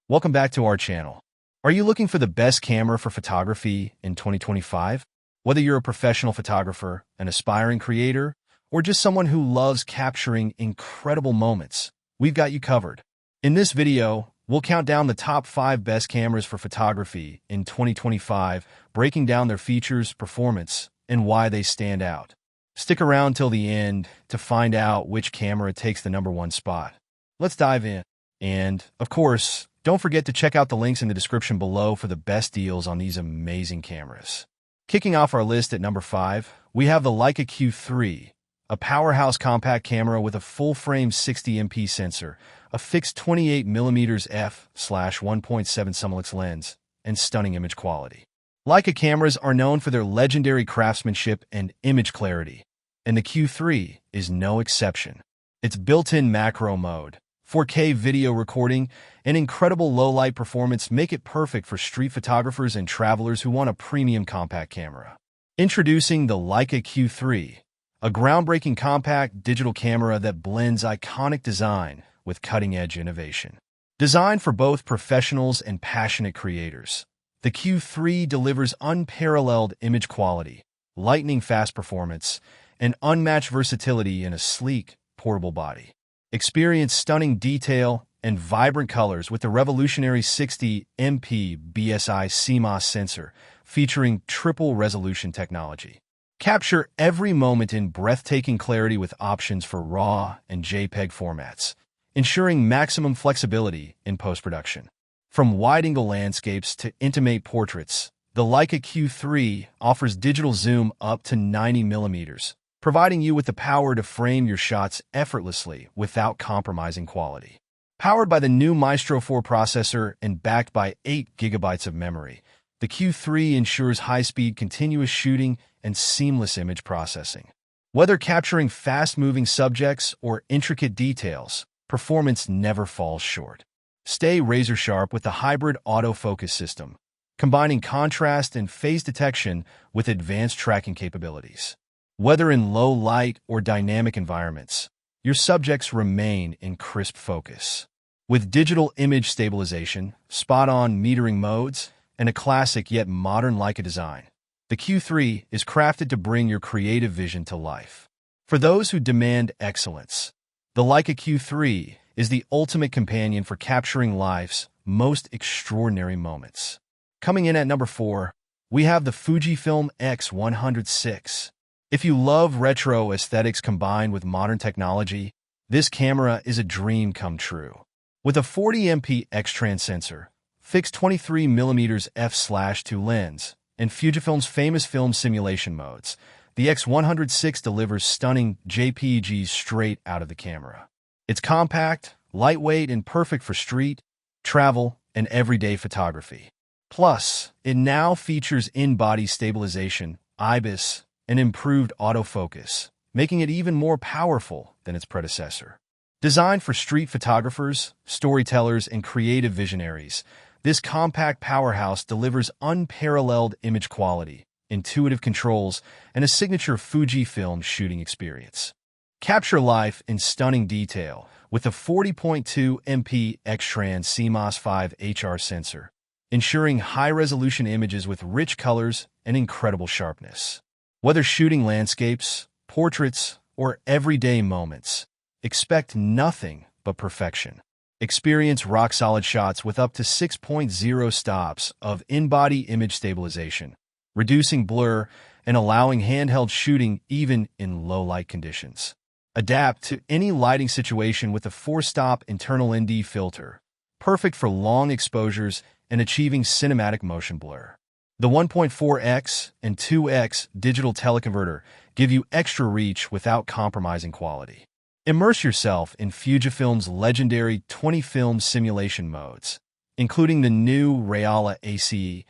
Welcome back to our channel. Are you looking for the best camera for photography in 2025? Whether you're a professional photographer, an aspiring creator, or just someone who loves capturing incredible moments, we've got you covered. In this video, we'll count down the top 5 best cameras for photography in 2025, breaking down their features, performance, and why they stand out. Stick around till the end to find out which camera takes the #1 spot. Let's dive in. And, of course, don't forget to check out the links in the description below for the best deals on these amazing cameras. Kicking off our list at number 5, we have the Leica Q3, a powerhouse compact camera with a full-frame 60MP sensor, a fixed 28mm f/1.7 Summilux lens, and stunning image quality. Leica cameras are known for their legendary craftsmanship and image clarity, and the Q3 is no exception. Its built-in macro mode, 4K video recording, and incredible low-light performance make it perfect for street photographers and travelers who want a premium compact camera. Introducing the Leica Q3, a groundbreaking compact digital camera that blends iconic design with cutting-edge innovation. Designed for both professionals and passionate creators, the Q3 delivers unparalleled image quality, lightning-fast performance, and unmatched versatility in a sleek, portable body. Experience stunning detail and vibrant colors with the revolutionary 60MP BSI CMOS sensor featuring triple-resolution technology. Capture every moment in breathtaking clarity with options for RAW and JPEG formats, ensuring maximum flexibility in post-production. From wide-angle landscapes to intimate portraits, the Leica Q3 offers digital zoom up to 90mm, providing you with the power to frame your shots effortlessly without compromising quality. Powered by the new Maestro 4 processor and backed by 8GB of memory, the Q3 ensures high-speed continuous shooting and seamless image processing. Whether capturing fast-moving subjects or intricate details, performance never falls short. Stay razor-sharp with the hybrid autofocus system, combining contrast and phase detection with advanced tracking capabilities. Whether in low light or dynamic environments, your subjects remain in crisp focus. With digital image stabilization, spot-on metering modes, and a classic yet modern Leica design, the Q3 is crafted to bring your creative vision to life. For those who demand excellence, the Leica Q3 is the ultimate companion for capturing life's most extraordinary moments. Coming in at number 4, we have the Fujifilm X106. If you love retro aesthetics combined with modern technology, this camera is a dream come true. With a 40MP X-Trans sensor, fixed 23mm f/2 lens, and Fujifilm's famous film simulation modes, the X106 delivers stunning JPEGs straight out of the camera. It's compact, lightweight, and perfect for street, travel, and everyday photography. Plus, it now features in-body stabilization, IBIS, and improved autofocus, making it even more powerful than its predecessor. Designed for street photographers, storytellers, and creative visionaries, this compact powerhouse delivers unparalleled image quality, intuitive controls, and a signature Fujifilm shooting experience. Capture life in stunning detail with a 40.2MP X-Trans CMOS 5 HR sensor, ensuring high-resolution images with rich colors and incredible sharpness. Whether shooting landscapes, portraits, or everyday moments, expect nothing but perfection. Experience rock-solid shots with up to 6.0 stops of in-body image stabilization, reducing blur and allowing handheld shooting even in low-light conditions. Adapt to any lighting situation with a 4-stop internal ND filter, perfect for long exposures and achieving cinematic motion blur. The 1.4x and 2x digital teleconverter give you extra reach without compromising quality. Immerse yourself in Fujifilm's legendary 20-film simulation modes, including the new Reala ACE,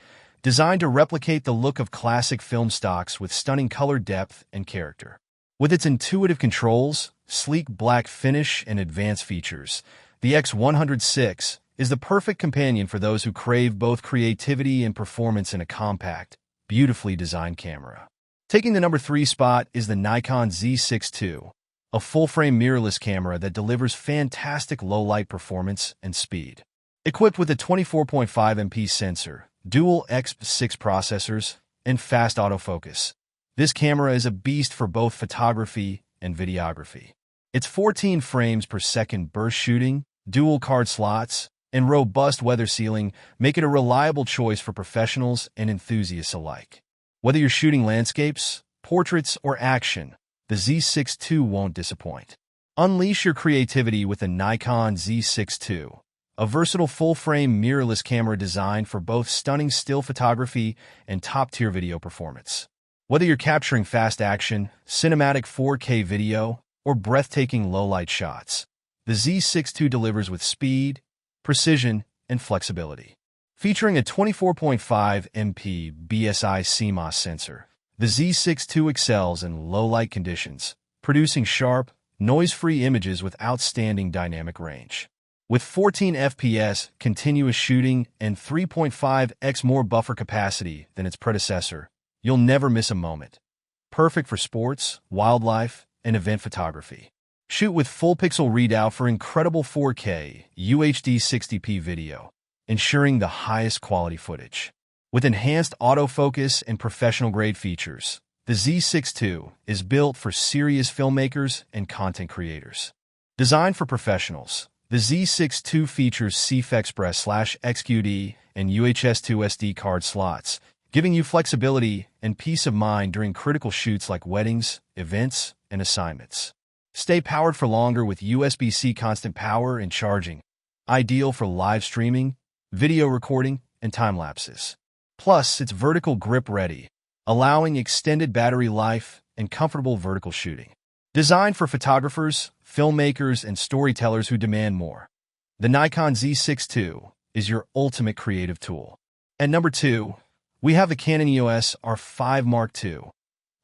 designed to replicate the look of classic film stocks with stunning color depth and character. With its intuitive controls, sleek black finish, and advanced features, the X106 is the perfect companion for those who crave both creativity and performance in a compact, beautifully designed camera. Taking the number 3 spot is the Nikon Z6 II, a full-frame mirrorless camera that delivers fantastic low-light performance and speed. Equipped with a 24.5 MP sensor, dual X6 processors, and fast autofocus, this camera is a beast for both photography and videography. Its 14 frames per second burst shooting, dual card slots, and robust weather sealing make it a reliable choice for professionals and enthusiasts alike. Whether you're shooting landscapes, portraits, or action, the Z6 II won't disappoint. Unleash your creativity with the Nikon Z6 II, a versatile full-frame mirrorless camera designed for both stunning still photography and top-tier video performance. Whether you're capturing fast action, cinematic 4K video, or breathtaking low-light shots, the Z6 II delivers with speed, precision, and flexibility. Featuring a 24.5 MP BSI CMOS sensor, the Z6 II excels in low-light conditions, producing sharp, noise-free images with outstanding dynamic range. With 14 FPS continuous shooting and 3.5x more buffer capacity than its predecessor, you'll never miss a moment. Perfect for sports, wildlife, and event photography. Shoot with full pixel readout for incredible 4K UHD 60p video, ensuring the highest quality footage. With enhanced autofocus and professional-grade features, the Z6 II is built for serious filmmakers and content creators. Designed for professionals, the Z6 II features CF-Express/XQD and UHS-2 SD card slots, giving you flexibility and peace of mind during critical shoots like weddings, events, and assignments. Stay powered for longer with USB-C constant power and charging, ideal for live streaming, video recording, and time-lapses. Plus, it's vertical grip-ready, allowing extended battery life and comfortable vertical shooting. Designed for photographers, filmmakers, and storytellers who demand more, the Nikon Z6 II is your ultimate creative tool. At number 2, we have the Canon EOS R5 Mark II,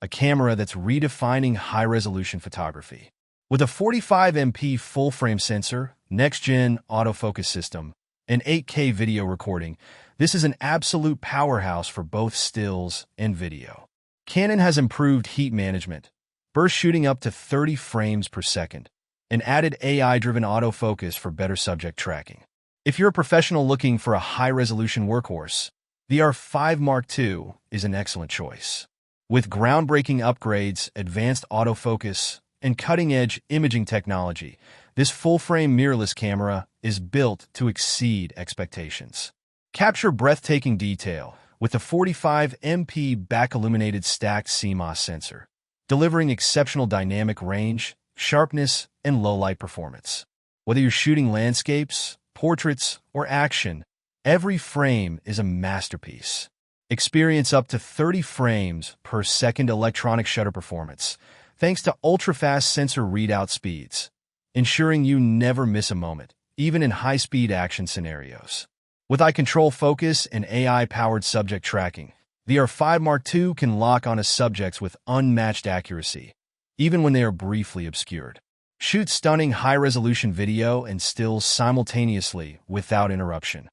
a camera that's redefining high-resolution photography. With a 45 MP full-frame sensor, next-gen autofocus system, and 8K video recording, this is an absolute powerhouse for both stills and video. Canon has improved heat management, burst shooting up to 30 frames per second, and added AI-driven autofocus for better subject tracking. If you're a professional looking for a high-resolution workhorse, the R5 Mark II is an excellent choice. With groundbreaking upgrades, advanced autofocus, and cutting-edge imaging technology, this full-frame mirrorless camera is built to exceed expectations. Capture breathtaking detail with a 45 MP back-illuminated stacked CMOS sensor, delivering exceptional dynamic range, sharpness, and low-light performance. Whether you're shooting landscapes, portraits, or action, every frame is a masterpiece. Experience up to 30 frames per second electronic shutter performance, thanks to ultra-fast sensor readout speeds, ensuring you never miss a moment, even in high-speed action scenarios. With eye-control focus and AI-powered subject tracking, the R5 Mark II can lock onto subjects with unmatched accuracy, even when they are briefly obscured. Shoot stunning high-resolution video and stills simultaneously without interruption.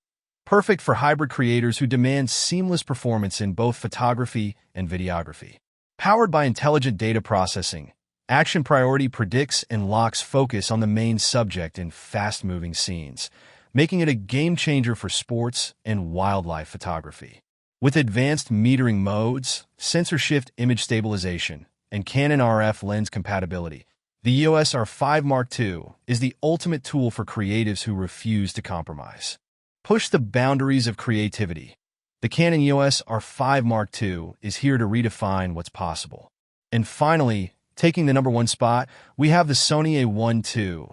Perfect for hybrid creators who demand seamless performance in both photography and videography. Powered by intelligent data processing, Action Priority predicts and locks focus on the main subject in fast-moving scenes, making it a game-changer for sports and wildlife photography. With advanced metering modes, sensor shift image stabilization, and Canon RF lens compatibility, the EOS R5 Mark II is the ultimate tool for creatives who refuse to compromise. Push the boundaries of creativity. The Canon EOS R5 Mark II is here to redefine what's possible. And finally, taking the number 1 spot, we have the Sony A1 II,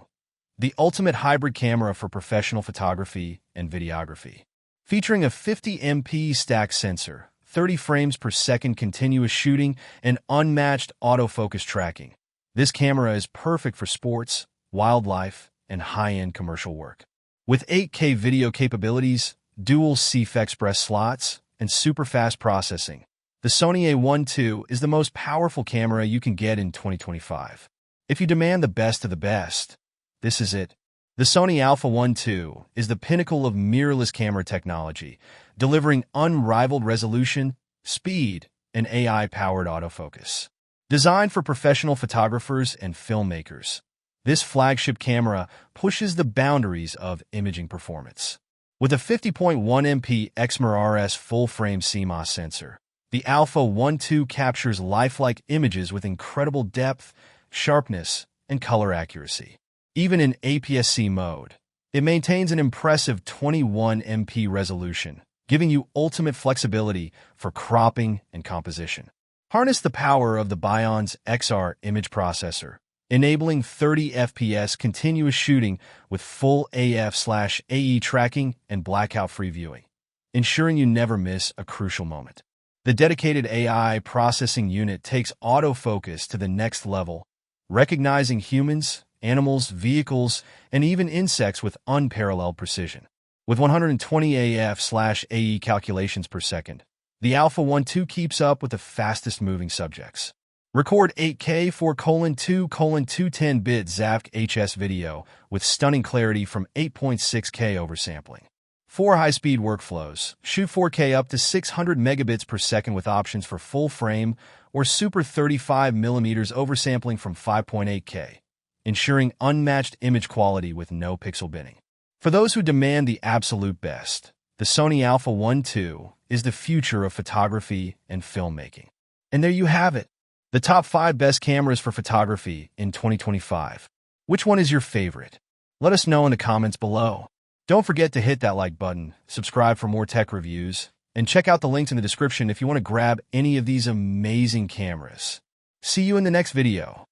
the ultimate hybrid camera for professional photography and videography. Featuring a 50 MP stacked sensor, 30 frames per second continuous shooting, and unmatched autofocus tracking, this camera is perfect for sports, wildlife, and high-end commercial work. With 8K video capabilities, dual CF-Express slots, and super-fast processing, the Sony A1 II is the most powerful camera you can get in 2025. If you demand the best of the best, this is it. The Sony Alpha 1 II is the pinnacle of mirrorless camera technology, delivering unrivaled resolution, speed, and AI-powered autofocus. Designed for professional photographers and filmmakers, this flagship camera pushes the boundaries of imaging performance. With a 50.1 MP XMR-RS full-frame CMOS sensor, the Alpha 1 captures lifelike images with incredible depth, sharpness, and color accuracy. Even in APS-C mode, it maintains an impressive 21 MP resolution, giving you ultimate flexibility for cropping and composition. Harness the power of the Bion's XR image processor, enabling 30 FPS continuous shooting with full AF/AE tracking and blackout-free viewing, ensuring you never miss a crucial moment. The dedicated AI processing unit takes autofocus to the next level, recognizing humans, animals, vehicles, and even insects with unparalleled precision. With 120 AF/AE calculations per second, the Alpha 1 keeps up with the fastest-moving subjects. Record 8K 4:2:210-bit ZAVC HS video with stunning clarity from 8.6K oversampling. 4 high-speed workflows. Shoot 4K up to 600 megabits per second with options for full frame or super 35mm oversampling from 5.8K, ensuring unmatched image quality with no pixel binning. For those who demand the absolute best, the Sony Alpha 1 II is the future of photography and filmmaking. And there you have it, the top 5 best cameras for photography in 2025. Which one is your favorite? Let us know in the comments below. Don't forget to hit that like button, subscribe for more tech reviews, and check out the links in the description if you want to grab any of these amazing cameras. See you in the next video.